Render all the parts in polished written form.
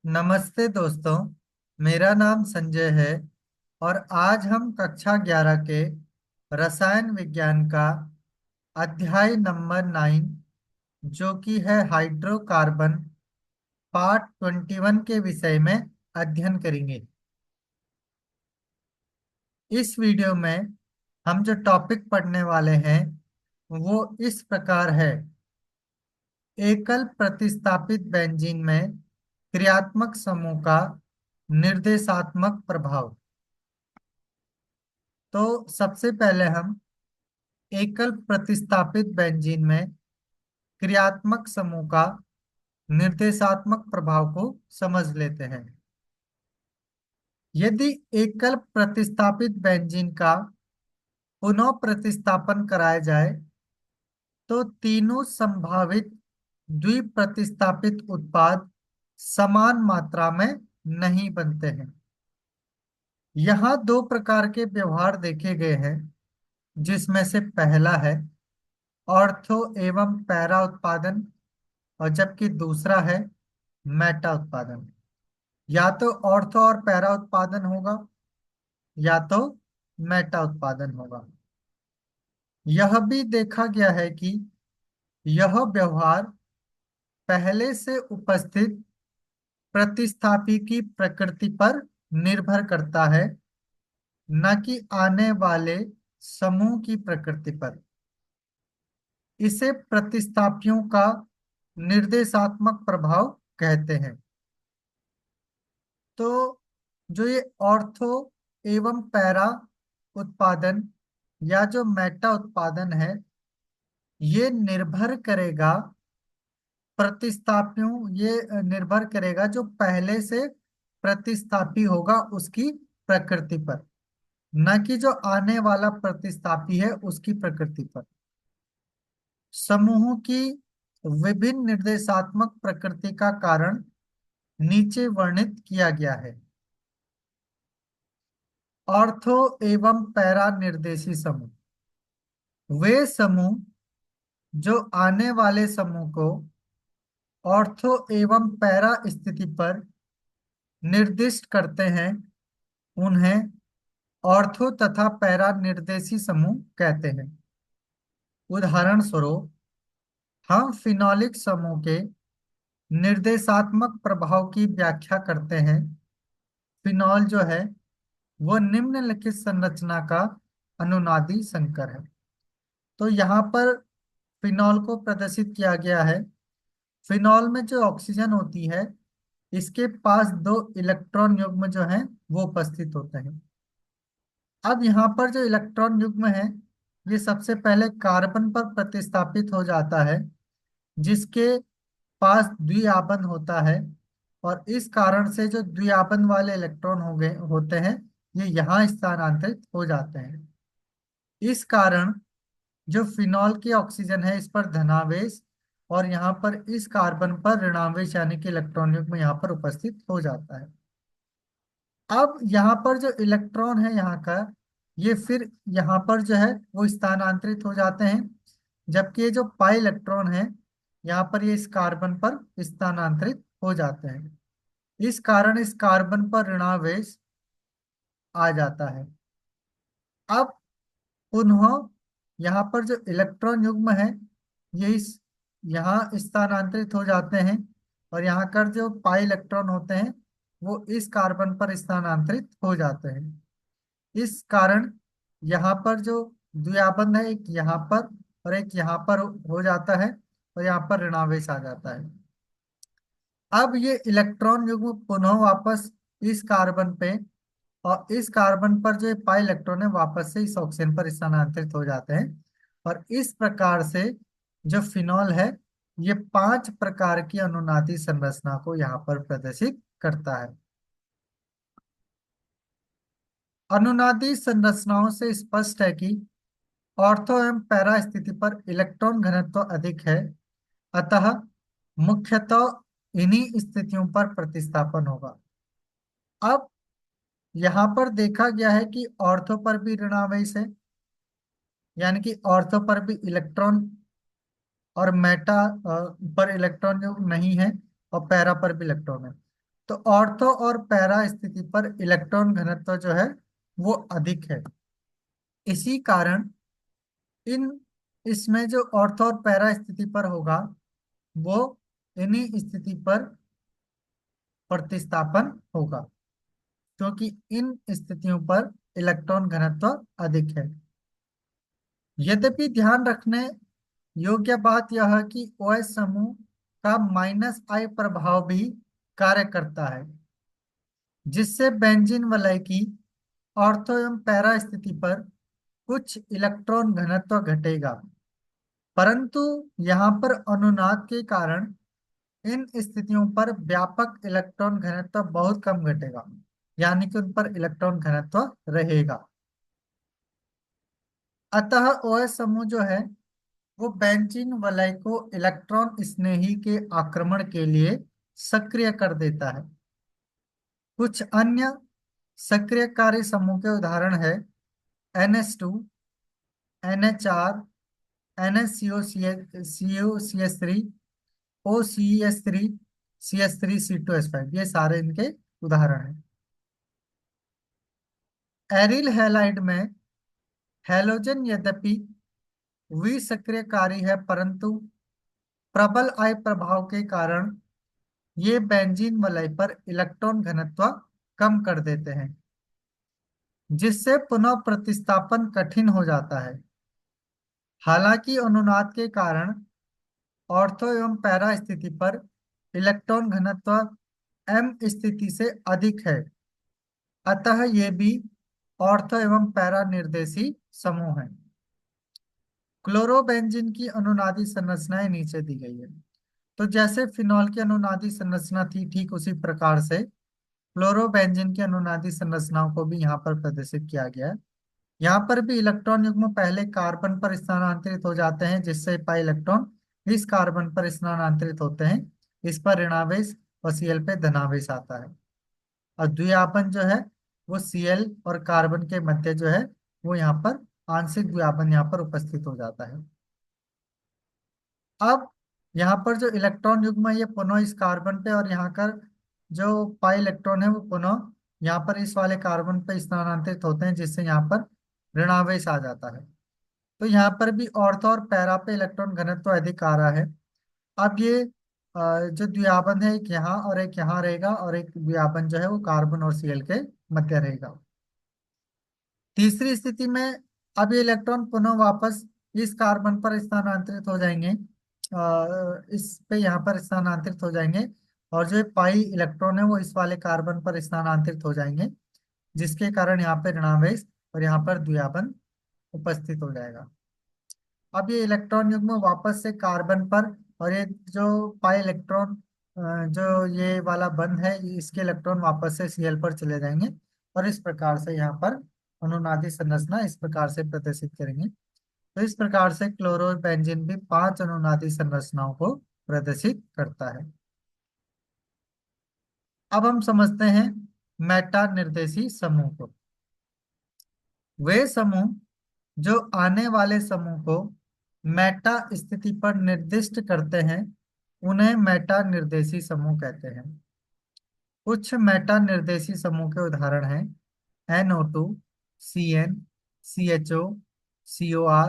नमस्ते दोस्तों। मेरा नाम संजय है और आज हम कक्षा 11 के रसायन विज्ञान का अध्याय नंबर 9 जो कि है हाइड्रोकार्बन पार्ट 21 के विषय में अध्ययन करेंगे। इस वीडियो में हम जो टॉपिक पढ़ने वाले हैं वो इस प्रकार है। एकल प्रतिस्थापित बेंजीन में क्रियात्मक समूह का निर्देशात्मक प्रभाव। तो सबसे पहले हम एकल प्रतिस्थापित बेंजीन में क्रियात्मक समूह का निर्देशात्मक प्रभाव को समझ लेते हैं। यदि एकल प्रतिस्थापित बेंजीन का पुनः प्रतिस्थापन कराया जाए तो तीनों संभावित द्विप्रतिस्थापित उत्पाद समान मात्रा में नहीं बनते हैं। यहाँ दो प्रकार के व्यवहार देखे गए हैं, जिसमें से पहला है ऑर्थो एवं पैरा उत्पादन और जबकि दूसरा है मेटा उत्पादन। या तो ऑर्थो और पैरा उत्पादन होगा या तो मेटा उत्पादन होगा। यह भी देखा गया है कि यह व्यवहार पहले से उपस्थित प्रतिस्थापी की प्रकृति पर निर्भर करता है, न कि आने वाले समूह की प्रकृति पर। इसे प्रतिस्थापियों का निर्देशात्मक प्रभाव कहते हैं। तो जो ये ऑर्थो एवं पैरा उत्पादन या जो मेटा उत्पादन है, ये निर्भर करेगा प्रतिस्थापियों ये निर्भर करेगा जो पहले से प्रतिस्थापी होगा उसकी प्रकृति पर, न कि जो आने वाला प्रतिस्थापी है उसकी प्रकृति पर। समूहों की विभिन्न निर्देशात्मक प्रकृति का कारण नीचे वर्णित किया गया है। ऑर्थो एवं पैरा निर्देशी समूह वे समूह जो आने वाले समूह को ऑर्थो एवं पैरा स्थिति पर निर्दिष्ट करते हैं, उन्हें ऑर्थो तथा पैरा निर्देशी समूह कहते हैं। उदाहरण स्वरूप हम फिनोलिक समूह के निर्देशात्मक प्रभाव की व्याख्या करते हैं। फिनॉल जो है वो निम्नलिखित संरचना का अनुनादी संकर है। तो यहाँ पर फिनॉल को प्रदर्शित किया गया है। फिनॉल में जो ऑक्सीजन होती है, इसके पास दो इलेक्ट्रॉन युग्म जो हैं वो उपस्थित होते हैं। अब यहाँ पर जो इलेक्ट्रॉन युग्म है ये सबसे पहले कार्बन पर प्रतिस्थापित हो जाता है, जिसके पास द्विआबंध होता है। और इस कारण से जो द्विआबंध वाले इलेक्ट्रॉन हो गए होते हैं ये यहाँ स्थानांतरित हो जाते हैं। इस कारण जो फिनॉल की ऑक्सीजन है इस पर धनावेश और यहाँ पर इस कार्बन पर ऋणावेश यानी कि इलेक्ट्रॉन युग्म यहाँ पर उपस्थित हो जाता है। अब यहाँ पर जो इलेक्ट्रॉन है यहाँ का, ये फिर यहाँ पर जो है वो स्थानांतरित हो जाते हैं, जबकि ये जो पाई इलेक्ट्रॉन है यहाँ पर ये इस कार्बन पर स्थानांतरित हो जाते हैं। इस कारण इस कार्बन पर ऋणावेश आ जाता है। अब पुनः यहाँ पर जो इलेक्ट्रॉन युग्म है ये इस यहाँ स्थानांतरित हो जाते हैं और यहाँ कर जो पाई इलेक्ट्रॉन होते हैं वो इस कार्बन पर स्थानांतरित हो जाते हैं। इस कारण यहाँ पर जो द्विआबंध है एक यहाँ पर और एक यहाँ पर हो जाता है और यहाँ पर ऋणावेश आ जाता है। अब ये इलेक्ट्रॉन युग्म पुनः वापस इस कार्बन पे और इस कार्बन पर जो पाई इलेक्ट्रॉन है वापस से इस ऑक्सीजन पर स्थानांतरित हो जाते हैं। और इस प्रकार से जो फिनॉल है ये 5 प्रकार की अनुनादी संरचना को यहाँ पर प्रदर्शित करता है। अनुनादी संरचनाओं से स्पष्ट है कि ऑर्थो एवं पैरा स्थिति पर इलेक्ट्रॉन घनत्व अधिक है, अतः मुख्यतः इन्हीं स्थितियों पर प्रतिस्थापन होगा। अब यहाँ पर देखा गया है कि ऑर्थो पर भी ऋणावेश है, यानी कि ऑर्थो पर भी इलेक्ट्रॉन और मेटा पर इलेक्ट्रॉन जो नहीं है और पैरा पर भी इलेक्ट्रॉन है। तो तो ऑर्थो और पैरा स्थिति पर इलेक्ट्रॉन घनत्व जो है वो अधिक है। इसी कारण इन इसमें जो ऑर्थो और पैरा स्थिति पर होगा वो इन्हीं स्थिति पर प्रतिस्थापन होगा, क्योंकि इन स्थितियों पर इलेक्ट्रॉन घनत्व अधिक है। यद्यपि ध्यान रखने योग्य बात यह है कि ओएस समूह का -I प्रभाव भी कार्य करता है, जिससे बेंजीन वलय की ऑर्थो एवं पैरा स्थिति पर कुछ इलेक्ट्रॉन घनत्व घटेगा, परंतु यहाँ पर अनुनाद के कारण इन स्थितियों पर व्यापक इलेक्ट्रॉन घनत्व बहुत कम घटेगा, यानी कि उन पर इलेक्ट्रॉन घनत्व रहेगा। अतः ओएस समूह जो है वो बेंजीन वलय को इलेक्ट्रॉन स्नेही के आक्रमण के लिए सक्रिय कर देता है। कुछ अन्य सक्रियकारी समूह के उदाहरण है NH2, NHR, NHCO CH3, OCS3, CH3, C2H5, ये सारे इनके उदाहरण हैं। एरिल हैलाइड में हैलोजन यद्यपि विसक्रियकारी है, परंतु प्रबल I प्रभाव के कारण ये बेंजीन वलय पर इलेक्ट्रॉन घनत्व कम कर देते हैं, जिससे पुनः प्रतिस्थापन कठिन हो जाता है। हालांकि अनुनाद के कारण ऑर्थो एवं पैरा स्थिति पर इलेक्ट्रॉन घनत्व M स्थिति से अधिक है, अतः ये भी ऑर्थो एवं पैरा निर्देशी समूह है। क्लोरोबेंजीन की अनुनादी संरचनाएं नीचे दी गई है। तो जैसे फिनॉल की अनुनादी संरचना थी, ठीक उसी प्रकार से क्लोरोबेंजीन की अनुनादी संरचनाओं को भी यहाँ पर प्रदर्शित किया गया है। यहाँ पर भी इलेक्ट्रॉन युग्म पहले कार्बन पर स्थानांतरित हो जाते हैं, जिससे पाई इलेक्ट्रॉन इस कार्बन पर स्थानांतरित होते हैं, इस पर ऋणावेश और Cl पे धनावेश आता है। और द्विआपन जो है वो Cl और कार्बन के मध्य जो है वो यहाँ पर आंशिक द्विआपन यहाँ पर उपस्थित हो जाता है। अब यहाँ पर जो इलेक्ट्रॉन युग्म है ये पुनः इस कार्बन पे और यहाँ का जो पाई इलेक्ट्रॉन है वो पुनः यहाँ पर इस वाले कार्बन पे स्थानांतरित होते हैं, जिससे यहाँ पर ऋणावेश आ जाता है। तो यहाँ पर भी ऑर्थो और पैरा पे इलेक्ट्रॉन घनत्व अधिक आ रहा है। अब ये जो द्विआपन है एक यहाँ और एक यहाँ रहेगा, और एक द्विआपन जो है वो कार्बन और Cl के मध्य रहेगा। तीसरी स्थिति में अब ये इलेक्ट्रॉन पुनः वापस इस कार्बन पर स्थानांतरित हो जाएंगे, इस पे यहाँ पर स्थानांतरित हो जाएंगे, और जो पाई इलेक्ट्रॉन है वो इस वाले कार्बन पर स्थानांतरित हो जाएंगे, जिसके कारण यहाँ पे ऋणावेश और यहाँ पर द्विआपन उपस्थित हो जाएगा। अब ये इलेक्ट्रॉन युग्म वापस से कार्बन पर, और ये जो पाई इलेक्ट्रॉन जो ये वाला बंध है इसके इलेक्ट्रॉन वापस से Cl पर चले जाएंगे, और इस प्रकार से यहाँ पर अनुनादी संरचना इस प्रकार से प्रदर्शित करेंगे। तो इस प्रकार से क्लोरोबेंजीन भी 5 अनुनादी संरचनाओं को प्रदर्शित करता है। अब हम समझते हैं मेटा निर्देशी समूह को। वे समूह जो आने वाले समूह को मेटा स्थिति पर निर्दिष्ट करते हैं उन्हें मेटा निर्देशी समूह कहते हैं। कुछ मेटा निर्देशी समूह के उदाहरण हैं NO2, CN, CHO, COR,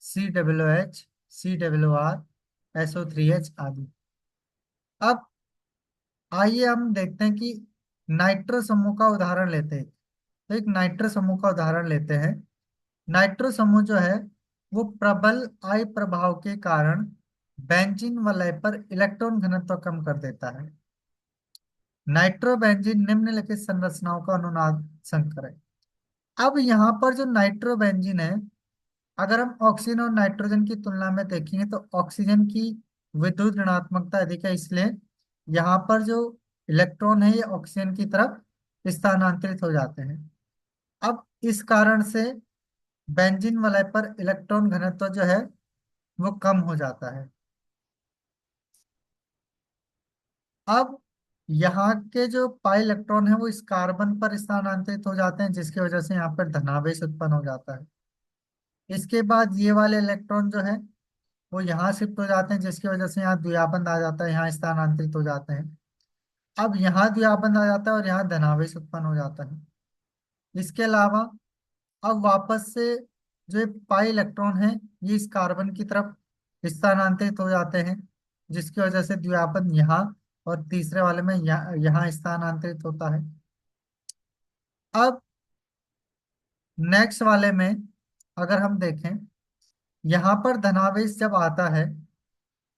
COOH, COR, SO3H आदि। अब आइए हम देखते हैं कि नाइट्रो समूह का उदाहरण लेते हैं। तो एक नाइट्रो समूह का उदाहरण लेते हैं। नाइट्रो समूह जो है वो प्रबल I प्रभाव के कारण बेंजीन वलय पर इलेक्ट्रॉन घनत्व कम कर देता है। नाइट्रोबेंजीन निम्नलिखित संरचनाओं का अनुनाद संकर है। अब यहाँ पर जो नाइट्रोबेंजीन है, अगर हम ऑक्सीजन और नाइट्रोजन की तुलना में देखेंगे तो ऑक्सीजन की विद्युत ऋणात्मकता अधिक है, इसलिए यहाँ पर जो इलेक्ट्रॉन है ये ऑक्सीजन की तरफ स्थानांतरित हो जाते हैं। अब इस कारण से बेंजीन वलय पर इलेक्ट्रॉन घनत्व जो है वो कम हो जाता है। अब यहाँ के जो पाई इलेक्ट्रॉन है वो इस कार्बन पर स्थानांतरित हो जाते हैं, जिसकी वजह से यहाँ पर धनावेश उत्पन्न हो जाता है। इसके बाद ये वाले इलेक्ट्रॉन जो है वो यहाँ शिफ्ट हो जाते हैं, जिसकी वजह से यहाँ द्विआपन आ जाता है, यहाँ स्थानांतरित हो जाते हैं। अब यहाँ द्विआबंध आ जाता है और यहाँ धनावेश उत्पन्न हो जाता है। इसके अलावा अब वापस से जो ये पाई इलेक्ट्रॉन है ये इस कार्बन की तरफ स्थानांतरित हो जाते हैं, जिसकी वजह से द्विआबंध यहाँ और तीसरे वाले में यहाँ स्थानांतरित होता है। अब नेक्स्ट वाले में अगर हम देखें, यहाँ पर धनावेश जब आता है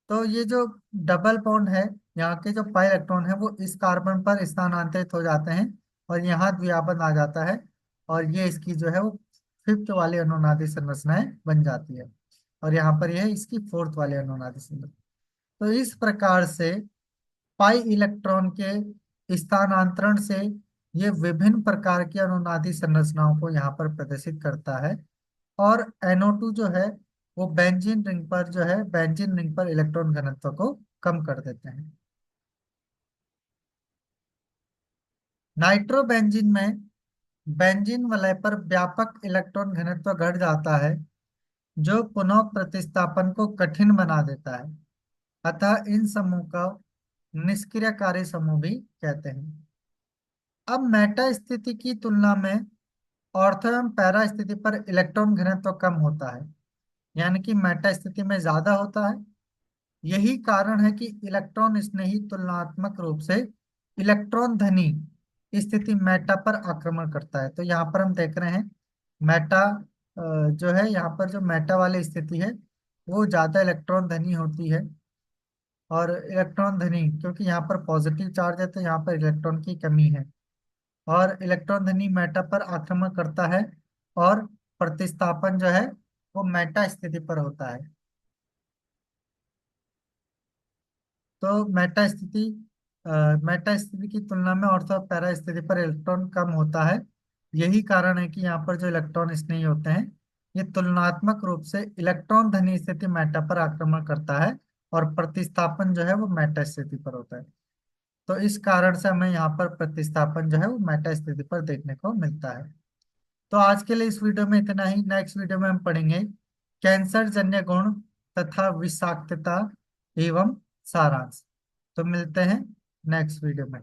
तो ये जो डबल बॉन्ड है, यहाँ के जो पाई इलेक्ट्रॉन है वो इस कार्बन पर स्थानांतरित हो जाते हैं और यहाँ द्विआबंध आ जाता है, और ये इसकी जो है वो फिफ्थ वाली अनुनादी संरचनाएं बन जाती है, और यहाँ पर यह है इसकी फोर्थ वाली अनुनादी संरचना। तो इस प्रकार से पाई इलेक्ट्रॉन के स्थानांतरण से ये विभिन्न प्रकार की अनुनादी संरचनाओं को यहाँ पर प्रदर्शित करता है। और NO2 जो है वो बेंजीन रिंग पर जो है बेंजीन रिंग पर इलेक्ट्रॉन घनत्व को कम कर देते हैं। नाइट्रोबेंजीन में बेंजीन वलय पर व्यापक इलेक्ट्रॉन घनत्व घट जाता है, जो पुनः प्रतिस्थापन को कठिन बना देता है। अतः इन समूह का निष्क्रियकारी समूह भी कहते हैं। अब मेटा स्थिति की तुलना में ऑर्थो एवं पैरा स्थिति पर इलेक्ट्रॉन घनत्व कम होता है, यानी कि मेटा स्थिति में ज्यादा होता है। यही कारण है कि इलेक्ट्रॉन स्नेही तुलनात्मक रूप से इलेक्ट्रॉन धनी स्थिति मेटा पर आक्रमण करता है। तो यहाँ पर हम देख रहे हैं मेटा जो है, यहाँ पर जो मेटा वाली स्थिति है वो ज्यादा इलेक्ट्रॉन धनी होती है। और इलेक्ट्रॉन धनी क्योंकि यहाँ पर पॉजिटिव चार्ज है तो यहाँ पर इलेक्ट्रॉन की कमी है, और इलेक्ट्रॉन धनी मेटा पर आक्रमण करता है, और प्रतिस्थापन जो है वो मेटा स्थिति पर होता है। तो मेटा स्थिति की तुलना में ऑर्थो पैरा स्थिति पर इलेक्ट्रॉन कम होता है। यही कारण है कि यहाँ पर जो इलेक्ट्रॉन स्नेही होते हैं ये तुलनात्मक रूप से इलेक्ट्रॉन धनी स्थिति मेटा पर आक्रमण करता है, और प्रतिस्थापन जो है वो मेटा स्थिति पर होता है। तो इस कारण से हमें यहाँ पर प्रतिस्थापन जो है वो मेटा स्थिति पर देखने को मिलता है। तो आज के लिए इस वीडियो में इतना ही। नेक्स्ट वीडियो में हम पढ़ेंगे कैंसर जन्य गुण तथा विषाक्तता एवं सारांश। तो मिलते हैं नेक्स्ट वीडियो में।